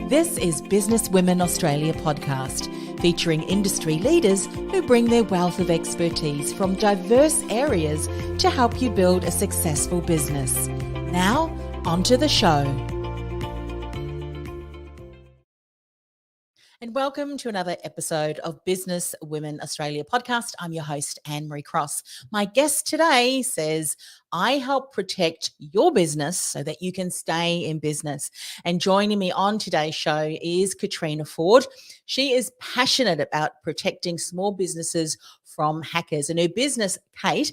This is Business Women Australia podcast, featuring industry leaders who bring their wealth of expertise from diverse areas to help you build a successful business. Now, onto the show. And welcome to another episode of Business Women Australia podcast. I'm your host, Anne-Marie Cross. My guest today says, I help protect your business so that you can stay in business. And joining me on today's show is Caitriona Forde. She is passionate about protecting small businesses from hackers. And her business, Cait,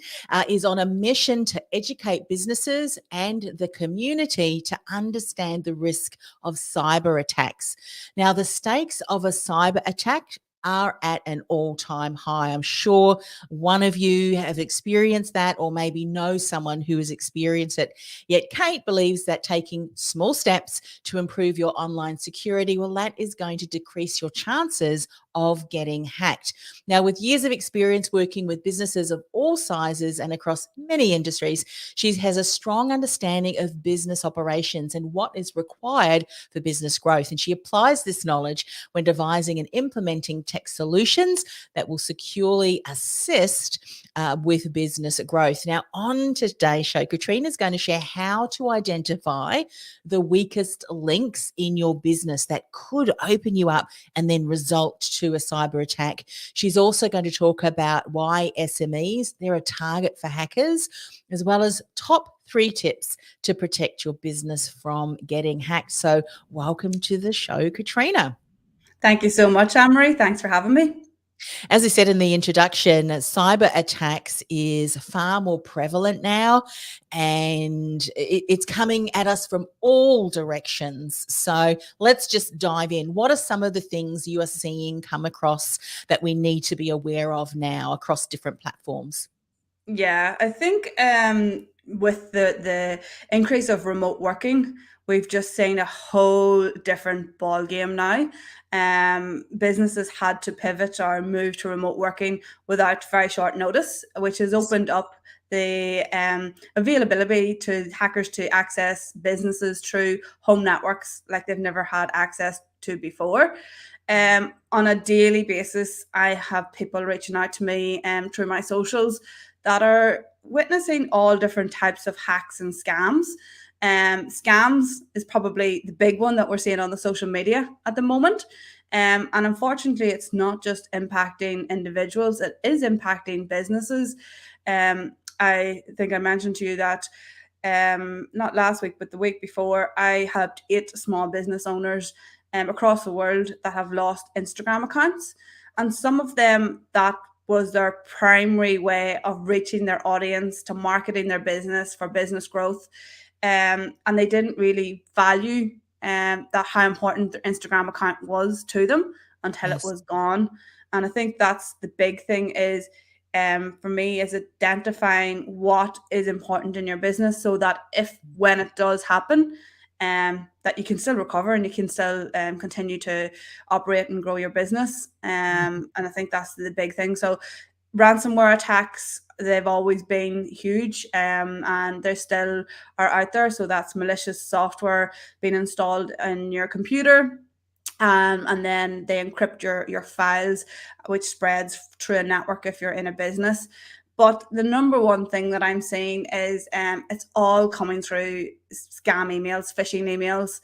is on a mission to educate businesses and the community to understand the risk of cyber attacks. Now, the stakes of a cyber attack are at an all-time high. I'm sure one of you have experienced that or maybe know someone who has experienced it. Yet Cait believes that taking small steps to improve your online security, well, that is going to decrease your chances of getting hacked. Now, with years of experience working with businesses of all sizes and across many industries, she has a strong understanding of business operations and what is required for business growth. And she applies this knowledge when devising and implementing tech solutions that will securely assist with business growth. Now, on today's show, Caitriona is going to share how to identify the weakest links in your business that could open you up and then result to a cyber attack. She's also going to talk about why SMEs, they're a target for hackers, as well as top 3 tips to protect your business from getting hacked. So welcome to the show, Caitriona. Thank you so much, Anne-Marie. Thanks for having me. As I said in the introduction, cyber attacks is far more prevalent now, and it's coming at us from all directions. So let's just dive in. What are some of the things you are seeing come across that we need to be aware of now across different platforms? Yeah, I think with the increase of remote working, we've just seen a whole different ball game now. Businesses had to pivot or move to remote working without very short notice, which has opened up the availability to hackers to access businesses through home networks like they've never had access to before. On a daily basis, I have people reaching out to me through my socials that are witnessing all different types of hacks and scams. Scams is probably the big one that we're seeing on the social media at the moment. And unfortunately, it's not just impacting individuals, it is impacting businesses. I think I mentioned to you that not last week, but the week before, I helped 8 small business owners across the world that have lost Instagram accounts. And some of them, that was their primary way of reaching their audience, to marketing their business for business growth. And they didn't really value that how important their Instagram account was to them until it was gone. And I think that's the big thing is for me is identifying what is important in your business so that when it does happen, that you can still recover and you can still continue to operate and grow your business. And I think that's the big thing. So ransomware attacks, they've always been huge and they still are out there. So that's malicious software being installed in your computer. And then they encrypt your files, which spreads through a network if you're in a business. But the number one thing that I'm seeing is it's all coming through scam emails, phishing emails.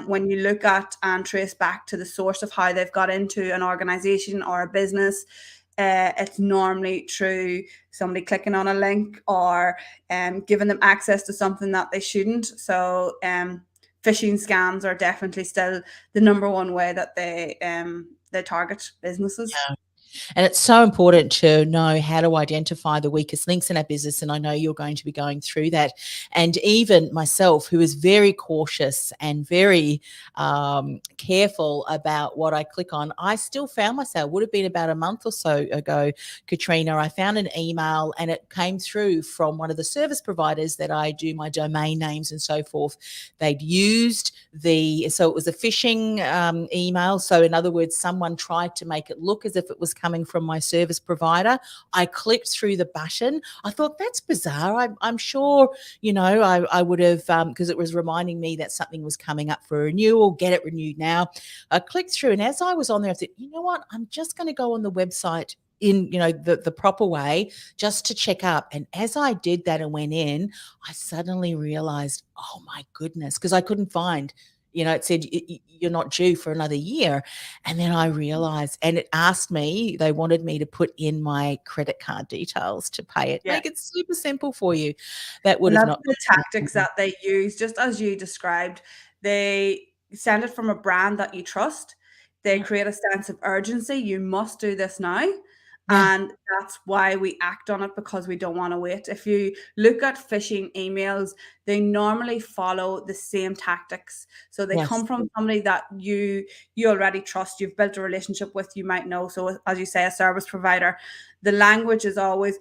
When you look at and trace back to the source of how they've got into an organization or a business, it's normally through somebody clicking on a link or giving them access to something that they shouldn't. So phishing scams are definitely still the number one way that they target businesses. Yeah. And it's so important to know how to identify the weakest links in our business. And I know you're going to be going through that. And even myself, who is very cautious and very careful about what I click on, I still found myself, would have been about a month or so ago, Caitriona, I found an email and it came through from one of the service providers that I do my domain names and so forth. They'd used so it was a phishing email. So in other words, someone tried to make it look as if it was coming from my service provider. I clicked through the button. I thought, that's bizarre. I'm sure, I would have, because it was reminding me that something was coming up for renewal, get it renewed now. I clicked through, and as I was on there, I thought, you know what? I'm just going to go on the website in the proper way, just to check up. And as I did that and went in, I suddenly realized, oh my goodness, because I couldn't find, it said you're not due for another year. And then I realized, and it asked me, they wanted me to put in my credit card details to pay it. Yeah. Make it super simple for you. That would And have that's not the tactics that they use, just as you described. They send it from a brand that you trust. They yeah, create a sense of urgency. You must do this now. yeah, And that's why we act on it, because we don't want to wait. If you look at phishing emails, they normally follow the same tactics. So they yes, come from somebody that you already trust, you've built a relationship with, you might know. So as you say, a service provider, the language is always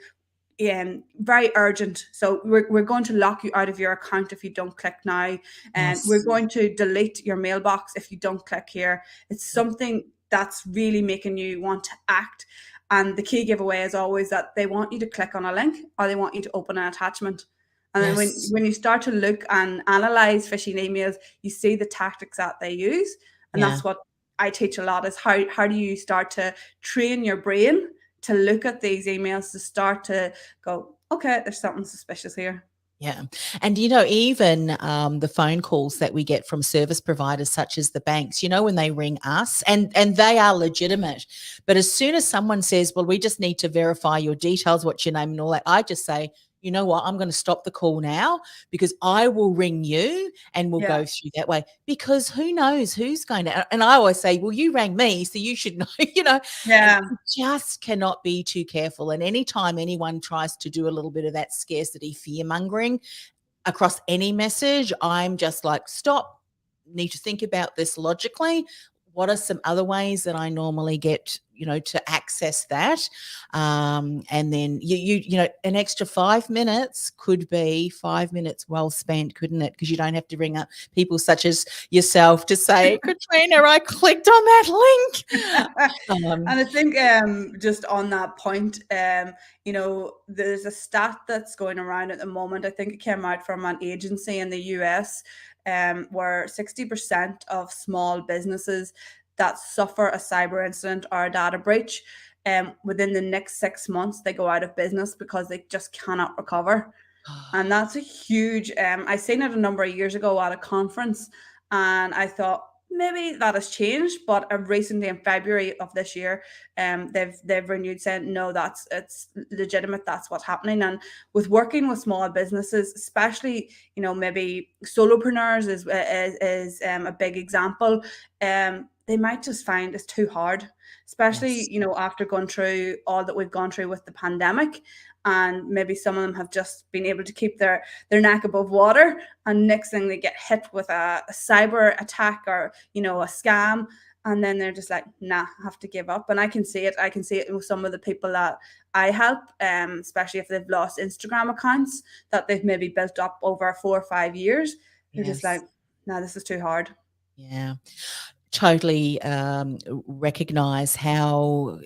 very urgent. So we're going to lock you out of your account if you don't click now, and we're yes, going to delete your mailbox if you don't click here. It's something that's really making you want to act. And the key giveaway is always that they want you to click on a link, or they want you to open an attachment. And then yes, when you start to look and analyze phishing emails, you see the tactics that they use. And yeah. that's what I teach a lot, is how do you start to train your brain to look at these emails, to start to go, okay, there's something suspicious here. Yeah. And, even the phone calls that we get from service providers such as the banks, when they ring us, and they are legitimate. But as soon as someone says, well, we just need to verify your details, what's your name and all that, I just say, you know what, I'm going to stop the call now, because I will ring you and we'll Yeah. go through that way, because who knows who's going to. And I always say, well, you rang me, so you should know, and Yeah. you just cannot be too careful. And anytime anyone tries to do a little bit of that scarcity fear mongering across any message, I'm just like, stop, need to think about this logically. What are some other ways that I normally get, to access that? And then an extra 5 minutes could be 5 minutes well spent, couldn't it? Because you don't have to ring up people such as yourself to say, Caitriona, I clicked on that link. And I think just on that point, there's a stat that's going around at the moment. I think it came out from an agency in the US, where 60% of small businesses that suffer a cyber incident or a data breach, within the next 6 months, they go out of business because they just cannot recover. And that's a huge, I seen it a number of years ago at a conference, and I thought maybe that has changed. But recently in February of this year, they've renewed, saying no, it's legitimate, that's what's happening. And with working with small businesses, especially, maybe solopreneurs is a big example. They might just find it's too hard, Yes. especially, after going through all that we've gone through with the pandemic. And maybe some of them have just been able to keep their neck above water, and next thing they get hit with a cyber attack, or a scam, and then they're just like, nah, I have to give up. And I can see it with some of the people that I help, especially if they've lost Instagram accounts that they've maybe built up over 4 or 5 years. They're just like, Yes. nah, this is too hard. Yeah. Totally recognize how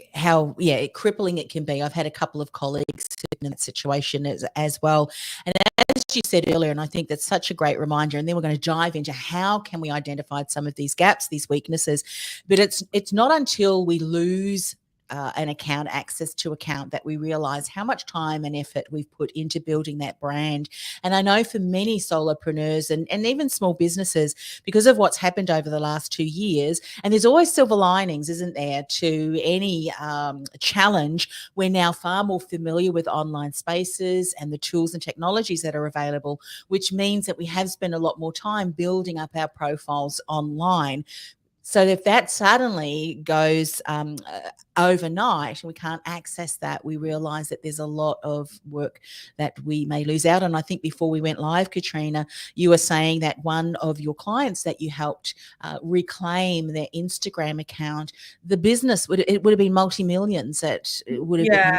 crippling it can be. I've had a couple of colleagues in that situation as well. And as you said earlier, and I think that's such a great reminder, and then we're going to dive into how can we identify some of these gaps, these weaknesses. But it's not until we lose an account, access to account, that we realize how much time and effort we've put into building that brand. And I know for many solopreneurs and even small businesses, because of what's happened over the last 2 years, and there's always silver linings, isn't there, to any challenge, we're now far more familiar with online spaces and the tools and technologies that are available, which means that we have spent a lot more time building up our profiles online. So if that suddenly goes overnight and we can't access that, we realize that there's a lot of work that we may lose out on. I think before we went live, Caitriona, you were saying that one of your clients that you helped reclaim their Instagram account, the business would have been multi-millions that would have been. Yeah.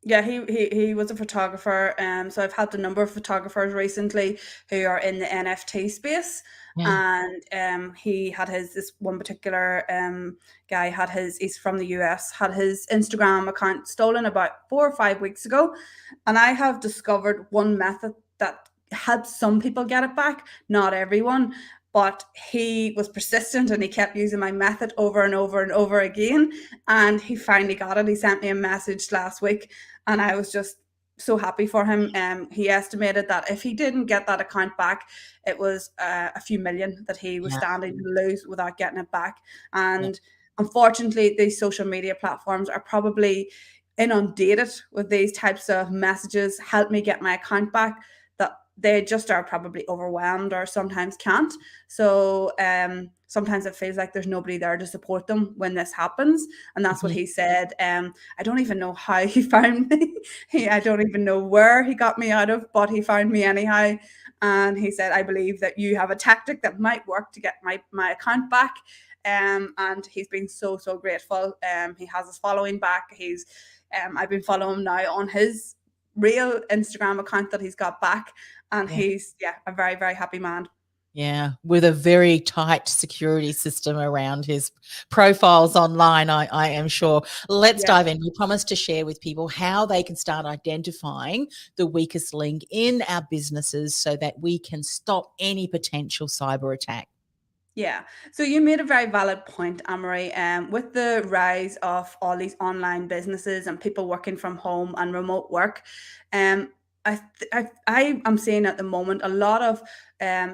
Yeah, he was a photographer. So I've helped a number of photographers recently who are in the NFT space. Yeah. And he had this one particular guy had he's from the US, had his Instagram account stolen about 4 or 5 weeks ago. And I have discovered one method that helps some people get it back, not everyone. But he was persistent and he kept using my method over and over and over again. And he finally got it. He sent me a message last week and I was just so happy for him. He estimated that if he didn't get that account back, it was a few million that he was Yeah. standing to lose without getting it back. Yeah. And unfortunately, these social media platforms are probably inundated with these types of messages. Help me get my account back. That they just are probably overwhelmed or sometimes can't. So sometimes it feels like there's nobody there to support them when this happens. And that's what Mhm. he said. I don't even know how he found me. I don't even know where he got me out of, but he found me anyhow. And he said, I believe that you have a tactic that might work to get my account back. And he's been so, so grateful. He has his following back. I've been following him now on his real Instagram account that he's got back. And Yeah. he's, a very, very happy man. Yeah, with a very tight security system around his profiles online, I am sure. Let's Yeah. dive in. We promised to share with people how they can start identifying the weakest link in our businesses so that we can stop any potential cyber attack. Yeah. So you made a very valid point, Amory. With the rise of all these online businesses and people working from home and remote work, um, I am seeing at the moment a lot of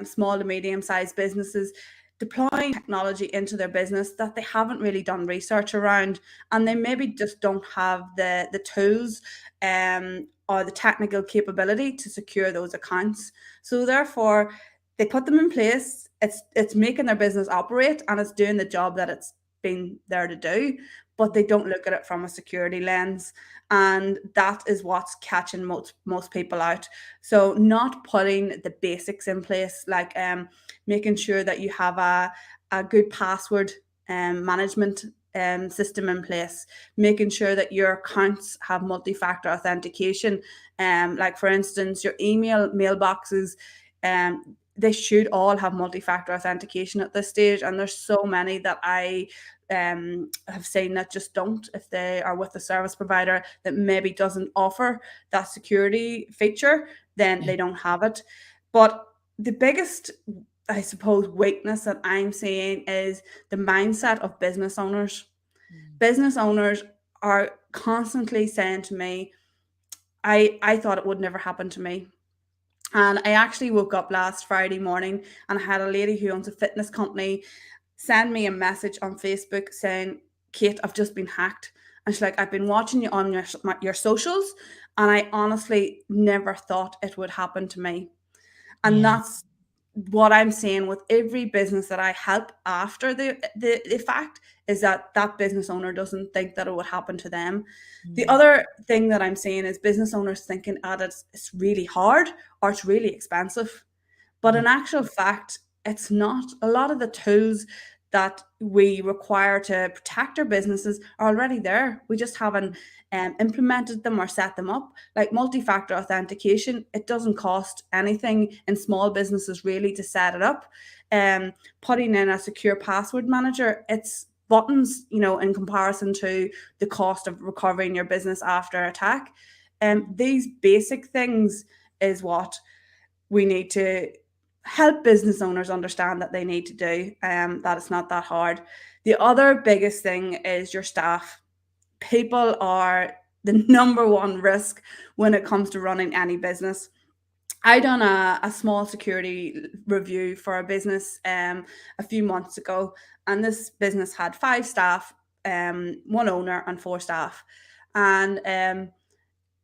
small to medium sized businesses deploying technology into their business that they haven't really done research around, and they maybe just don't have the tools or the technical capability to secure those accounts. So therefore they put them in place. It's making their business operate and it's doing the job that it's been there to do, but they don't look at it from a security lens, and that is what's catching most people out. So not putting the basics in place, like making sure that you have a good password management system in place, making sure that your accounts have multi-factor authentication, like for instance your email mailboxes, they should all have multi-factor authentication at this stage, and there's so many that I have seen that just don't, if they are with a service provider that maybe doesn't offer that security feature, then Yeah. they don't have it. But the biggest, I suppose, weakness that I'm seeing is the mindset of business owners. Mm. Business owners are constantly saying to me, I thought it would never happen to me. And I actually woke up last Friday morning and I had a lady who owns a fitness company send me a message on Facebook saying, Cait, I've just been hacked. And she's like, I've been watching you on your socials, and I honestly never thought it would happen to me. And Yeah. that's what I'm saying with every business that I help after the fact, is that that business owner doesn't think that it would happen to them. The Mm. other thing that I'm seeing is business owners thinking that it's really hard or it's really expensive. But Yeah. in actual fact, it's not. A lot of the tools that we require to protect our businesses are already there. We just haven't implemented them or set them up. Like multi-factor authentication, it doesn't cost anything in small businesses really to set it up. Putting in a secure password manager, it's buttons, in comparison to the cost of recovering your business after attack. These basic things is what we need to help business owners understand that they need to do, that it's not that hard. The other biggest thing is your staff. People are the number one risk when it comes to running any business. I done a small security review for a business a few months ago, and this business had 5 staff, one owner, and 4 staff. And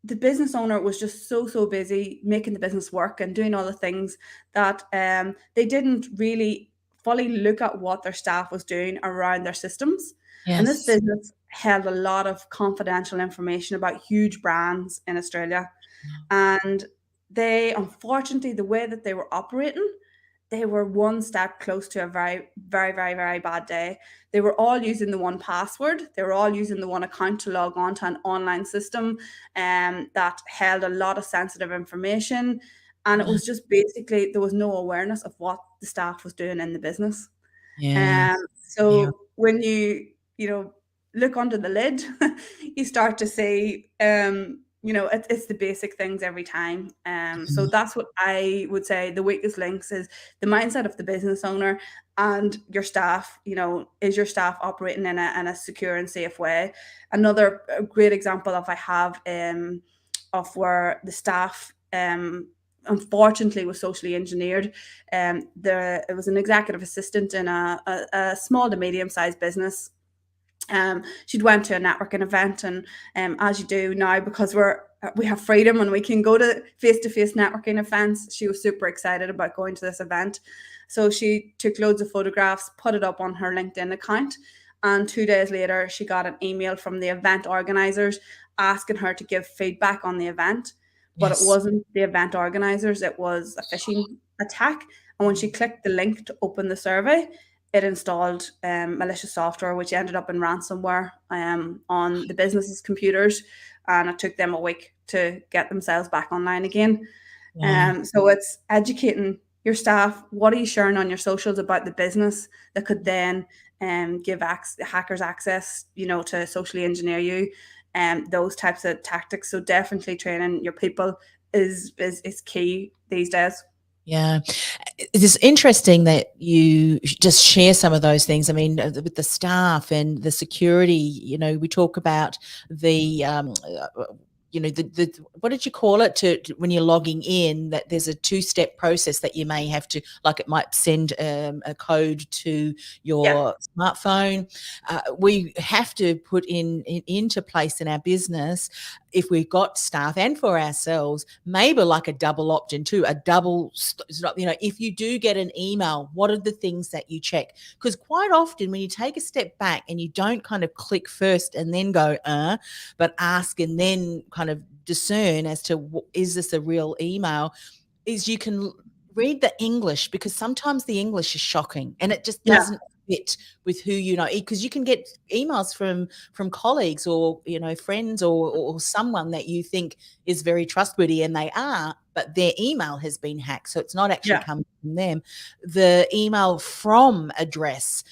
the business owner was just so busy making the business work and doing all the things that they didn't really fully look at what their staff was doing around their systems. And this Yes. business held a lot of confidential information about huge brands in Australia. And they, unfortunately, the way that they were operating, they were one step close to a very, very, very, very bad day. They were all using the one password. They were all using the one account to log on to an online system that held a lot of sensitive information. And it Yeah. was just basically, there was no awareness of what the staff was doing in the business. Yeah. Um, Yeah. so when you look under the lid, you start to see, it's the basic things every time. So Mm. that's what I would say the weakest links is the mindset of the business owner and your staff. Is your staff operating in a secure and safe way? Another great example of I have of where the staff unfortunately was socially engineered. It was an executive assistant in a small to medium sized business. She'd went to a networking event, and as you do now, because we have freedom and we can go to face networking events, she was super excited about going to this event. So she took loads of photographs, put it up on her LinkedIn account, and 2 days later, she got an email from the event organizers asking her to give feedback on the event. But it Yes. wasn't the event organizers; it was a phishing attack. And when she Mm. clicked the link to open the survey, it installed malicious software, which ended up in ransomware on the business's computers, and it took them a week to get themselves back online again. Wow. So it's educating your staff. What are you sharing on your socials about the business that could then give hackers access, to socially engineer you, and those types of tactics. So definitely training your people is key these days. Yeah. It's interesting that you just share some of those things. I mean, with the staff and the security, we talk about the, the what did you call it when you're logging in, that there's a two-step process that you may have to, like it might send a code to Yeah, your smartphone. We have to put into place in our business, if we've got staff and for ourselves, maybe like a double opt-in too, if you do get an email, what are the things that you check? Because quite often when you take a step back and you don't kind of click first and then go, but ask and then kind of discern as to, is this a real email, is you can read the English, because sometimes the English is shocking and it just yeah, doesn't fit with who you know, because you can get emails from colleagues or friends or someone that you think is very trustworthy, and they are, but their email has been hacked, so it's not actually yeah, coming from them. The email from address,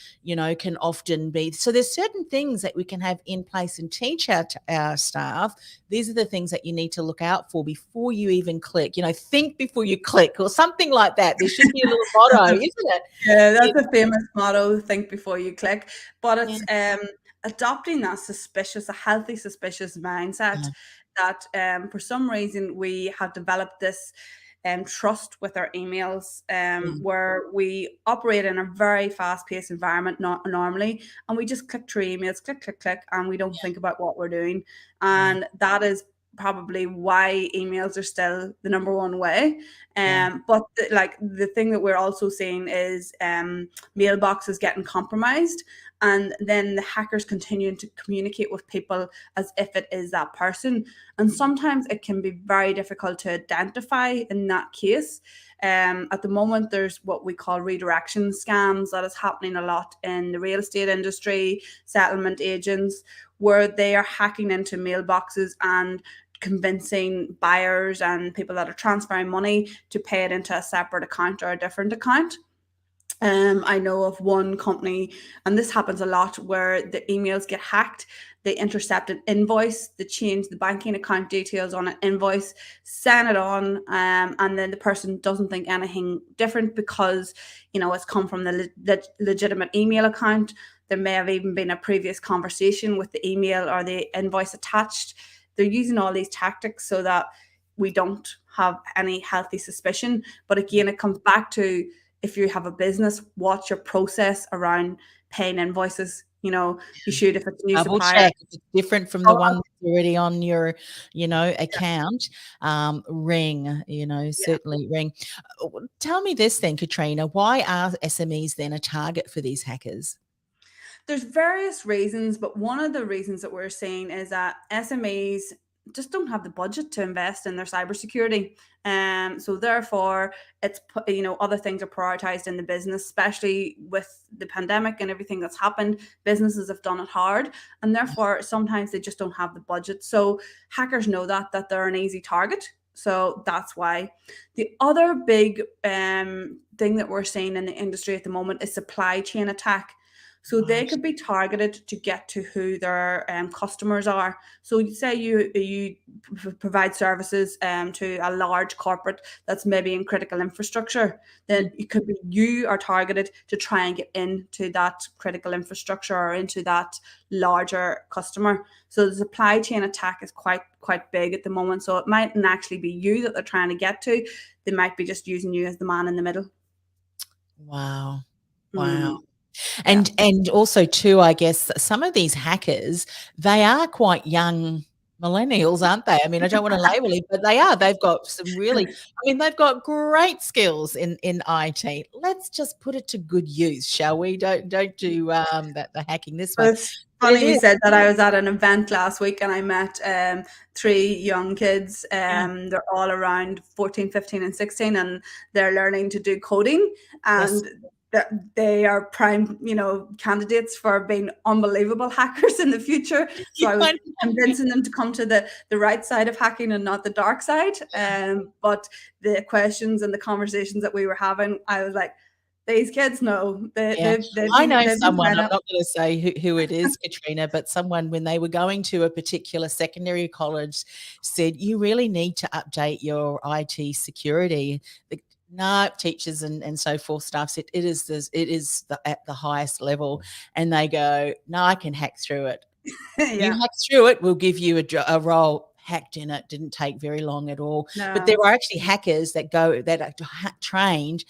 can often be, so there's certain things that we can have in place and teach our staff. These are the things that you need to look out for before you even click. Think before you click, or something like that. There should be a little motto, isn't it? Yeah, You that's a famous motto, think before you click. But Yeah. it's adopting a healthy suspicious mindset Yeah. that for some reason we have developed this trust with our emails, Mm. where we operate in a very fast-paced environment, not normally, and we just click through emails, click, click, click, and we don't think about what we're doing. Yeah. And that is probably why emails are still the number one way. Yeah. But the thing that we're also seeing is mailboxes getting compromised, and then the hackers continuing to communicate with people as if it is that person. And sometimes it can be very difficult to identify in that case. At the moment, there's what we call redirection scams that is happening a lot in the real estate industry, settlement agents, where they are hacking into mailboxes and convincing buyers and people that are transferring money to pay it into a separate account or a different account. I know of one company, and this happens a lot, where the emails get hacked. They intercept an invoice, they change the banking account details on an invoice, send it on, and then the person doesn't think anything different because it's come from the legitimate email account. There may have even been a previous conversation with the email or the invoice attached. They're using all these tactics so that we don't have any healthy suspicion. But again, it comes back to, if you have a business, what's your process around paying invoices? You should, if it's a new Double supplier. check if it's different from the Oh, one that's already on your, account. Ring, yeah. certainly ring. Tell me this then, Caitriona, why are SMEs then a target for these hackers? There's various reasons, but one of the reasons that we're seeing is that SMEs just don't have the budget to invest in their cybersecurity. So therefore, it's other things are prioritized in the business, especially with the pandemic and everything that's happened. Businesses have done it hard, and therefore sometimes they just don't have the budget. So hackers know that they're an easy target. So that's why. The other big thing that we're seeing in the industry at the moment is supply chain attack. So they Right. could be targeted to get to who their customers are. So you say you provide services to a large corporate that's maybe in critical infrastructure, then Mm. it could be you are targeted to try and get into that critical infrastructure or into that larger customer. So the supply chain attack is quite big at the moment. So it mightn't actually be you that they're trying to get to. They might be just using you as the man in the middle. Wow. Wow. Mm, yeah. And also too, I guess some of these hackers, they are quite young millennials, aren't they? I mean, I don't want to label it, but they are. They've got some really, I mean, they've got great skills in IT. Let's just put it to good use, shall we? Don't do the hacking this way. Well, it's But it funny you is, said that. I was at an event last week and I met three young kids. yeah, They're all around 14, 15, and 16, and they're learning to do coding. yes. And they are prime, candidates for being unbelievable hackers in the future. So I was I convincing them to come to the right side of hacking and not the dark side. But the questions and the conversations that we were having, I was like, these kids know Yeah, I know they've been someone, trying I'm to. not gonna say who it is, Caitriona, but someone when they were going to a particular secondary college said, "You really need to update your IT security." The no, teachers and so forth staff said, it is at the highest level," and they go, "No, I can hack through it." You Yeah. hack through it, we'll give you a role. Hacked in it, didn't take very long at all. But there No. are actually hackers that are trained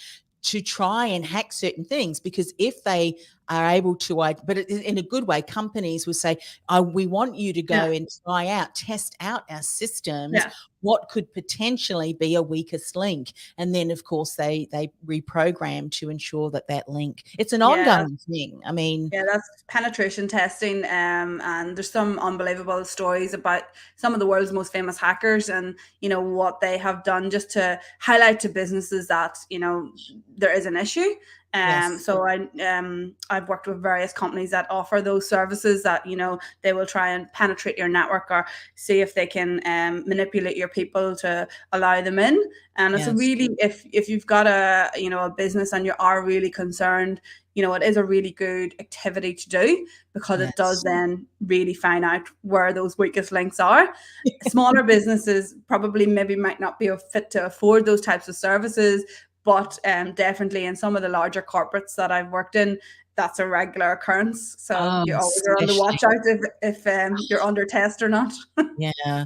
to try and hack certain things because if they are able to, but in a good way, companies will say, "Oh, we want you to Yeah. go and try out, test out our systems. Yeah. What could potentially be a weakest link?" And then, of course, they reprogram to ensure that link. It's an Yeah. ongoing thing. I mean, Yeah, that's penetration testing. And there's some unbelievable stories about some of the world's most famous hackers and, what they have done just to highlight to businesses that, there is an issue. yes, So I've worked with various companies that offer those services that, they will try and penetrate your network or see if they can manipulate your people to allow them in. And it's a yes, really, if you've got a business and you are really concerned, it is a really good activity to do because it does yes. then really find out where those weakest links are. Smaller businesses probably maybe might not be fit to afford those types of services, but definitely in some of the larger corporates that I've worked in, that's a regular occurrence. So Oh, you always are on the especially watch out if you're under test or not. yeah.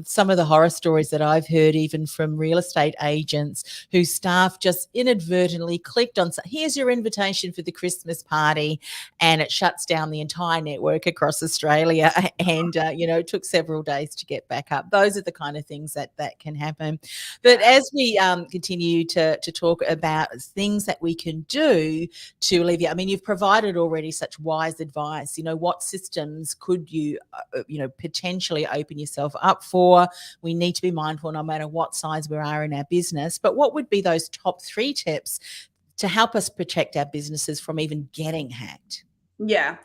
Some of the horror stories that I've heard, even from real estate agents whose staff just inadvertently clicked on, here's your invitation for the Christmas party, and it shuts down the entire network across Australia. And, it took several days to get back up. Those are the kind of things that can happen. But Yeah. as we continue to talk about things that we can do to alleviate, I mean, you've provided already such wise advice. What systems could you, potentially open yourself up for? We need to be mindful no matter what size we are in our business. But what would be those top 3 tips to help us protect our businesses from even getting hacked? Yeah.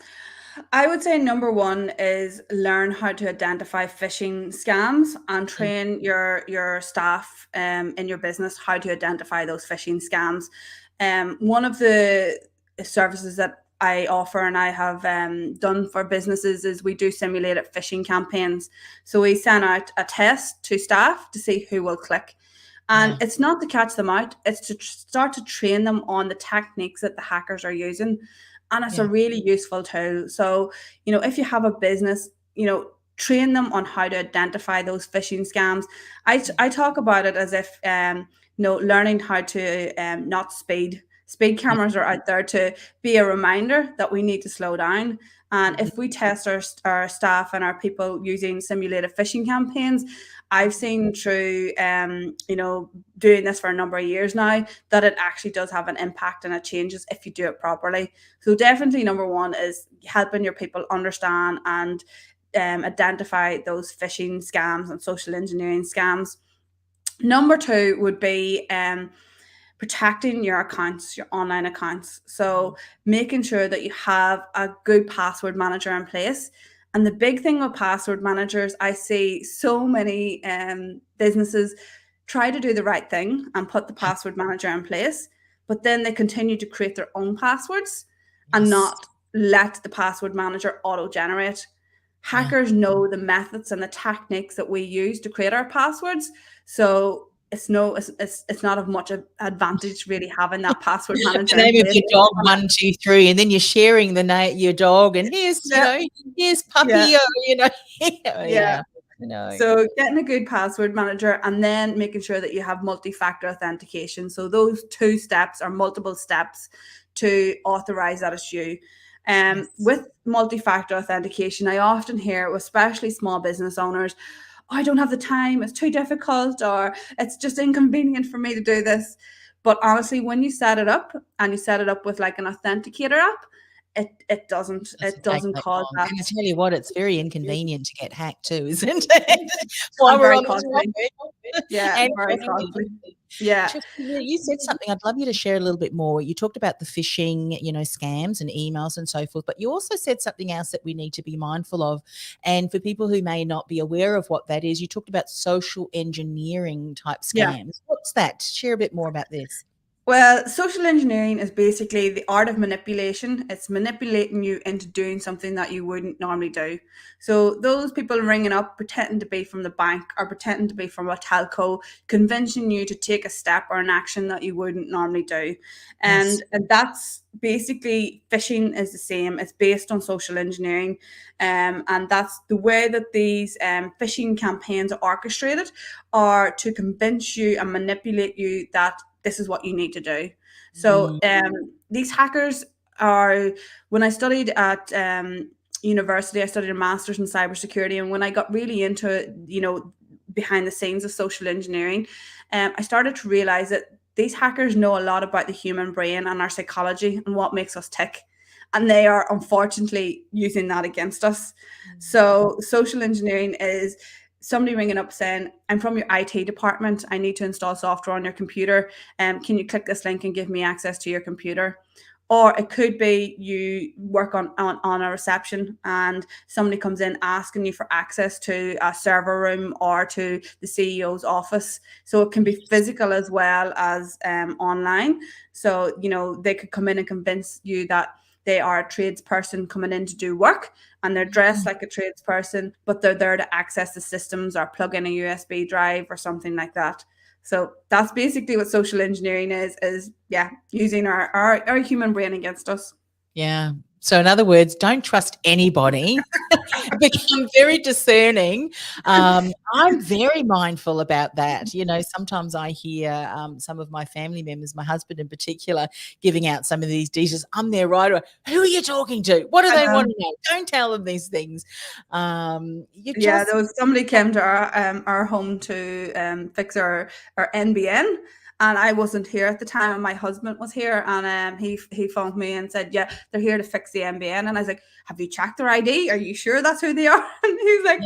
I would say number one is learn how to identify phishing scams and Mm, train your staff in your business how to identify those phishing scams. One of the services that I offer and I have done for businesses is we do simulated phishing campaigns. So we send out a test to staff to see who will click. And yeah, it's not to catch them out, it's to start to train them on the techniques that the hackers are using. And it's a yeah, really useful tool. So, if you have a business, train them on how to identify those phishing scams. I talk about it as if, learning how to not speed. Speed yeah. cameras are out there to be a reminder that we need to slow down. And Mhm. if we test our staff and our people using simulated phishing campaigns, I've seen through, doing this for a number of years now, that it actually does have an impact and it changes if you do it properly. So definitely number one is helping your people understand and identify those phishing scams and social engineering scams. Number 2 would be protecting your accounts, your online accounts. So making sure that you have a good password manager in place. And the big thing with password managers, I see so many businesses try to do the right thing and put the password manager in place, but then they continue to create their own passwords and not let the password manager auto-generate. Hackers know the methods and the techniques that we use to create our passwords. So it's not of much advantage really having that password manager. The name of your dog 1, 2, 3, and then you're sharing the name your dog, and here's here's puppy, yeah. So getting a good password manager and then making sure that you have multi-factor authentication. So those 2 steps are multiple steps to authorize that it's you. With multi-factor authentication, I often hear, especially small business owners, I don't have the time, it's too difficult, or it's just inconvenient for me to do this. But honestly, when you set it up and you set it up with like an authenticator app, it doesn't cause that. And I tell you what, it's very inconvenient to get hacked too, isn't it? While we're on the topic. Yeah, very costly. Yeah. You said something I'd love you to share a little bit more. You talked about the phishing, scams and emails and so forth, but you also said something else that we need to be mindful of. And for people who may not be aware of what that is, you talked about social engineering type scams. Yeah. What's that? Share a bit more about this. Well, social engineering is basically the art of manipulation. It's manipulating you into doing something that you wouldn't normally do. So those people ringing up, pretending to be from the bank or pretending to be from a telco, convincing you to take a step or an action that you wouldn't normally do. And that's basically, phishing is the same. It's based on social engineering. And that's the way that these phishing campaigns are orchestrated, are to convince you and manipulate you that this is what you need to do. So these hackers are, when I studied at university, I studied a master's in cybersecurity. And when I got really into, behind the scenes of social engineering, I started to realize that these hackers know a lot about the human brain and our psychology and what makes us tick. And they are unfortunately using that against us. So social engineering is somebody ringing up saying, I'm from your IT department, I need to install software on your computer. Can you click this link and give me access to your computer? Or it could be you work on a reception and somebody comes in asking you for access to a server room or to the CEO's office. So it can be physical as well as online. So, they could come in and convince you that they are a tradesperson coming in to do work and they're dressed like a tradesperson, but they're there to access the systems or plug in a USB drive or something like that. So that's basically what social engineering is using our human brain against us. Yeah. So in other words, don't trust anybody. Become very discerning. I'm very mindful about that. Sometimes I hear some of my family members, my husband in particular, giving out some of these details. I'm there right away. Who are you talking to? What do they want to know? Don't tell them these things. There was somebody came to our home to fix our NBN. And I wasn't here at the time, and my husband was here, and he phoned me and said, yeah, they're here to fix the NBN. And I was like, have you checked their ID? Are you sure that's who they are? And he's like,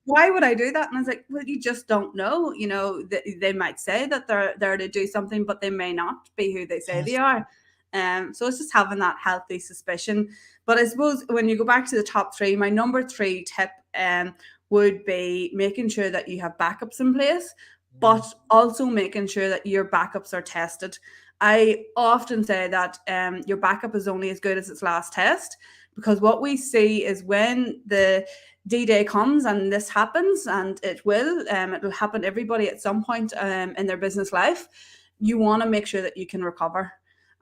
why would I do that? And I was like, well, you just don't know. They might say that they're there to do something, but they may not be who they say they are. So it's just having that healthy suspicion. But I suppose when you go back to the top 3, my number 3 tip would be making sure that you have backups in place, but also making sure that your backups are tested. I often say that your backup is only as good as its last test, because what we see is when the D-Day comes and this happens, and it will happen to everybody at some point in their business life, you want to make sure that you can recover.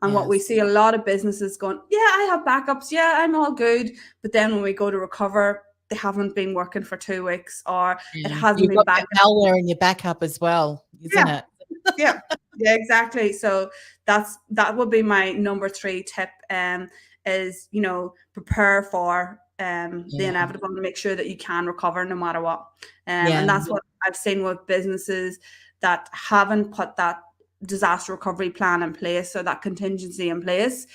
And what we see a lot of businesses going, yeah, I have backups, yeah, I'm all good. But then when we go to recover, they haven't been working for 2 weeks, or it hasn't been back. You've got malware in your backup as well, isn't it? Yeah, exactly. So that would be my number 3 tip, is, prepare for the inevitable, and make sure that you can recover no matter what. And that's what I've seen with businesses that haven't put that disaster recovery plan in place, or that contingency in place.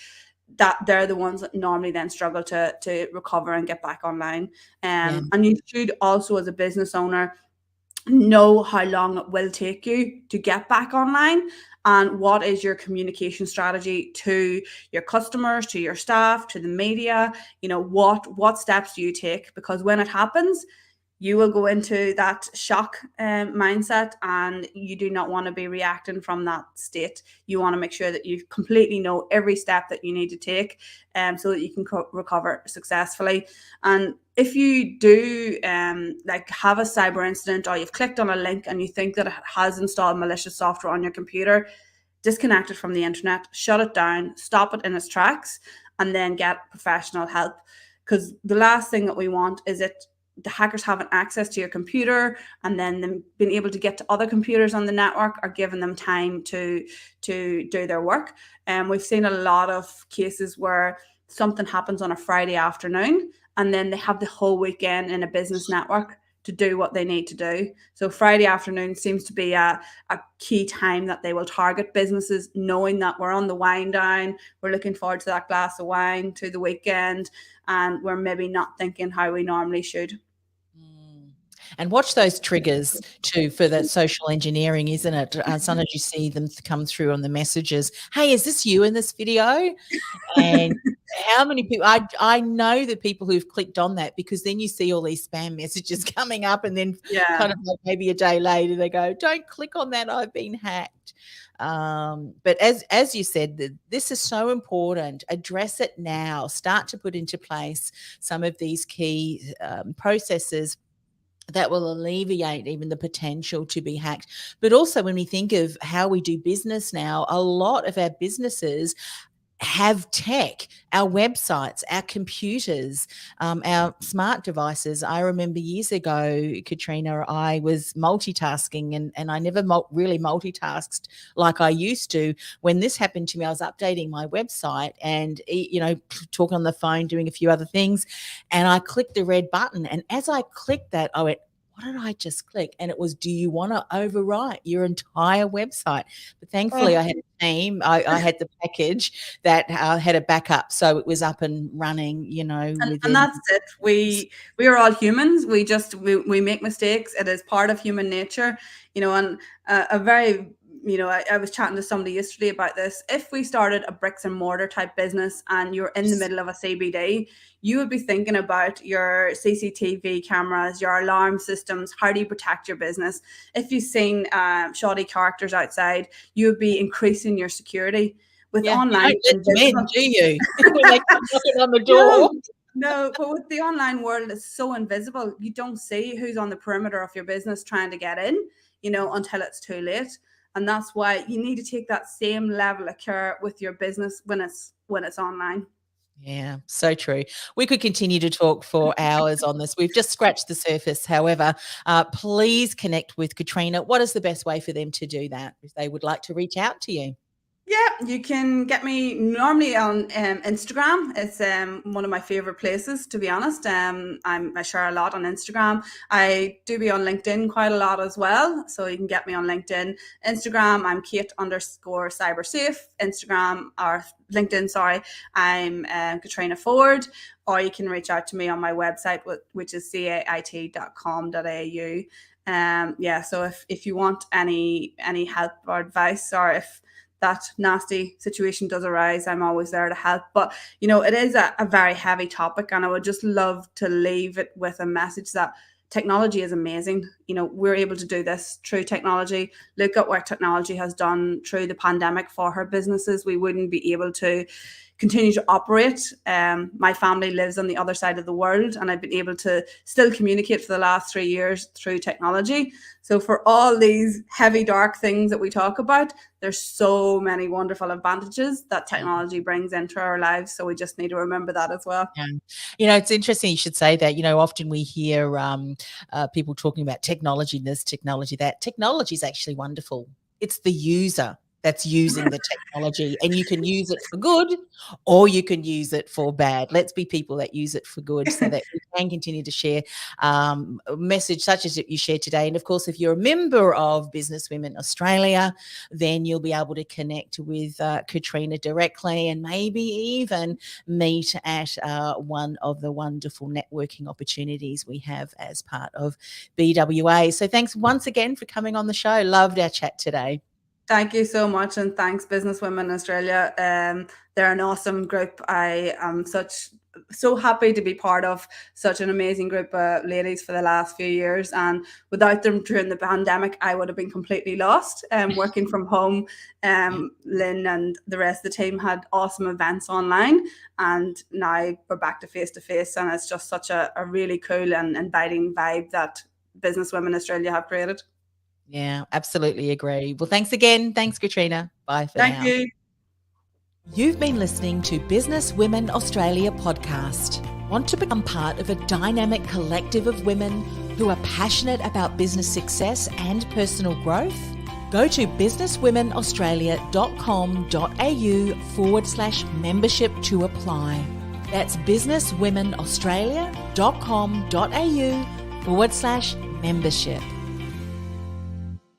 that they're the ones that normally then struggle to recover and get back online. Yeah. And you should also, as a business owner, know how long it will take you to get back online, and what is your communication strategy to your customers, to your staff, to the media. What steps do you take? Because when it happens, you will go into that shock mindset, and you do not want to be reacting from that state. You want to make sure that you completely know every step that you need to take, so that you can recover successfully. And if you do like have a cyber incident, or you've clicked on a link and you think that it has installed malicious software on your computer, disconnect it from the internet, shut it down, stop it in its tracks, and then get professional help. Because the last thing that we want is the hackers having access to your computer, and then them being able to get to other computers on the network, or giving them time to do their work. And we've seen a lot of cases where something happens on a Friday afternoon, and then they have the whole weekend in a business network to do what they need to do. So Friday afternoon seems to be a key time that they will target businesses, knowing that we're on the wind down, we're looking forward to that glass of wine, to the weekend, and we're maybe not thinking how we normally should. And watch those triggers too for that social engineering, isn't it? Sometimes you see them come through on the messages. Hey, is this you in this video? And how many people, I know the people who've clicked on that, because then you see all these spam messages coming up, and then kind of like maybe a day later they go, don't click on that, I've been hacked. But as you said, this is so important. Address it now. Start to put into place some of these key processes that will alleviate even the potential to be hacked. But also, when we think of how we do business now, a lot of our businesses have tech, our websites, our computers, our smart devices. I remember years ago, Caitriona, I was multitasking, and I never really multitasked like I used to. When this happened to me, I was updating my website and, talking on the phone, doing a few other things, and I clicked the red button. And as I clicked that, I went, what did I just click? And it was, do you want to overwrite your entire website? But thankfully, I had a team. I had the package that had a backup, so it was up and running. And that's it. We are all humans. We make mistakes. It is part of human nature. And a very I was chatting to somebody yesterday about this. If we started a bricks and mortar type business, and you're in the middle of a CBD, you would be thinking about your CCTV cameras, your alarm systems. How do you protect your business? If you've seen shoddy characters outside, you would be increasing your security. With online, you don't let them in, do you? When they come knocking on the door. No, but with the online world, it's so invisible. You don't see who's on the perimeter of your business trying to get in, until it's too late. And that's why you need to take that same level of care with your business when it's online. Yeah, so true. We could continue to talk for hours on this. We've just scratched the surface. However, please connect with Caitriona. What is the best way for them to do that if they would like to reach out to you? Yeah, you can get me normally on Instagram. It's one of my favorite places, to be honest. I share a lot on Instagram. I do be on LinkedIn quite a lot as well. So you can get me on LinkedIn. Instagram, I'm Cait_cybersafe. Instagram, or LinkedIn, sorry, I'm Caitriona Forde. Or you can reach out to me on my website, which is cait.com.au. So if you want any help or advice, or if that nasty situation does arise, I'm always there to help. But it is a very heavy topic, and I would just love to leave it with a message that technology is amazing. We're able to do this through technology. Look at what technology has done through the pandemic for her businesses. We wouldn't be able to continue to operate. My family lives on the other side of the world, and I've been able to still communicate for the last 3 years through technology. So for all these heavy, dark things that we talk about, there's so many wonderful advantages that technology brings into our lives. So we just need to remember that as well. Yeah. It's interesting you should say that. Often we hear people talking about technology this, technology that. Technology is actually wonderful. It's the user that's using the technology, and you can use it for good or you can use it for bad. Let's be people that use it for good so that we can continue to share a message such as you shared today. And of course, if you're a member of Business Women Australia, then you'll be able to connect with Caitriona directly and maybe even meet at one of the wonderful networking opportunities we have as part of BWA. So thanks once again for coming on the show. Loved our chat today. Thank you so much, and thanks Business Women Australia. They're an awesome group. I am so happy to be part of such an amazing group of ladies for the last few years, and without them during the pandemic I would have been completely lost. Working from home, Lynn and the rest of the team had awesome events online, and now we're back to face, and it's just such a really cool and inviting vibe that Business Women Australia have created. Yeah, absolutely agree. Well, thanks again. Thanks, Caitriona. Bye for now. Thank you. You've been listening to Business Women Australia podcast. Want to become part of a dynamic collective of women who are passionate about business success and personal growth? Go to businesswomenaustralia.com.au/membership to apply. That's businesswomenaustralia.com.au/membership.